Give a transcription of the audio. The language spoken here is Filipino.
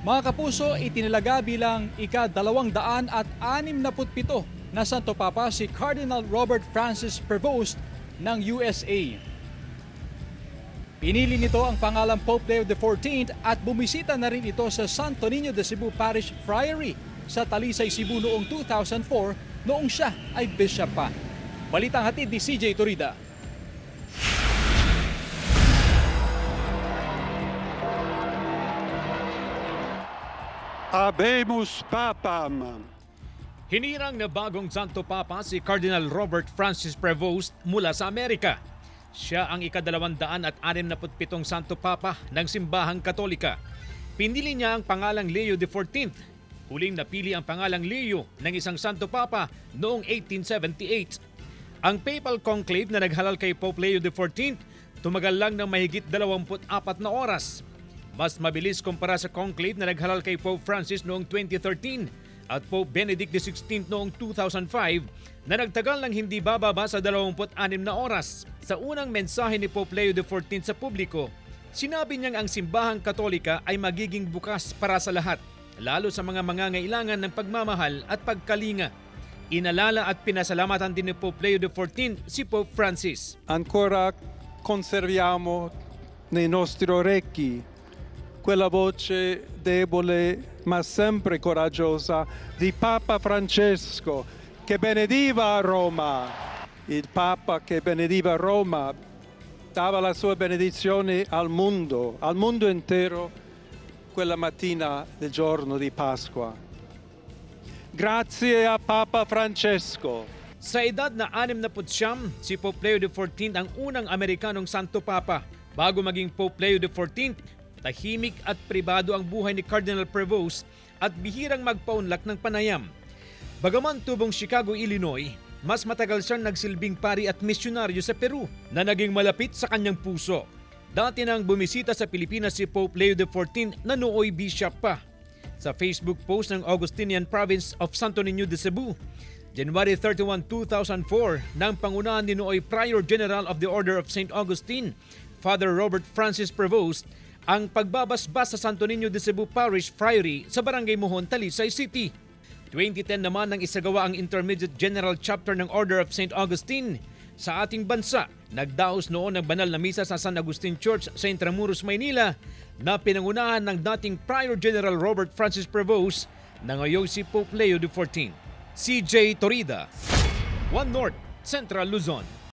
Mga kapuso, itinalaga bilang ika-267 na Santo Papa si Cardinal Robert Francis Prevost ng USA. Pinili nito ang pangalang Pope Leo XIV at bumisita na rin ito sa Santo Niño de Cebu Parish Friary sa Talisay, Cebu noong 2004 noong siya ay bishop pa. Balitang hatid ni CJ Torida. Habemus Papam. Hinirang na bagong Santo Papa si Cardinal Robert Francis Prevost mula sa Amerika. Siya ang ika-267 Santo Papa ng Simbahang Katolika. Pinili niya ang pangalang Leo XIV. Huling napili ang pangalang Leo ng isang Santo Papa noong 1878. Ang papal conclave na naghalal kay Pope Leo XIV tumagal lang ng mahigit 24 na oras. Mas mabilis kumpara sa conclave na naghalal kay Pope Francis noong 2013 at Pope Benedict XVI noong 2005 na nagtagal ng hindi bababa sa 26 na oras. Sa unang mensahe ni Pope Leo XIV sa publiko, sinabi niyang ang Simbahang Katolika ay magiging bukas para sa lahat, lalo sa mga mangangailangan ng pagmamahal at pagkalinga. Inalala at pinasalamatan din ni Pope Leo XIV si Pope Francis. Ancora conserviamo nei nostri orecchi quella voce debole ma sempre coraggiosa di Papa Francesco che benediva Roma. Il Papa che benediva Roma dava la sua benedizione al mondo intero quella mattina del giorno di Pasqua. Grazie a Papa Francesco. Sa edad na 69, si Pope Leo XIV ang unang Amerikanong Santo Papa. Bago maging Pope Leo XIV, tahimik at pribado ang buhay ni Cardinal Prevost at bihirang magpaunlak ng panayam. Bagaman tubong Chicago, Illinois, mas matagal siyang nagsilbing pari at misyonaryo sa Peru na naging malapit sa kanyang puso. Dati nang bumisita sa Pilipinas si Pope Leo XIV na nooy bishop pa. Sa Facebook post ng Augustinian Province of Santo Niño de Cebu, January 31, 2004, nang pangunahan ni nooy Prior General of the Order of St. Augustine, Father Robert Francis Prevost, ang pagbabasbas sa Santo Niño de Cebu Parish Friary sa Barangay Mohon, Talisay City. 2010 naman nang isagawa ang Intermediate General Chapter ng Order of St. Augustine sa ating bansa. Nagdaos noon ng banal na misa sa San Agustin Church sa Intramuros, Maynila na pinangunahan ng dating Prior General Robert Francis Prevost na ngayon si Pope Leo XIV. CJ Torida, One North, Central Luzon.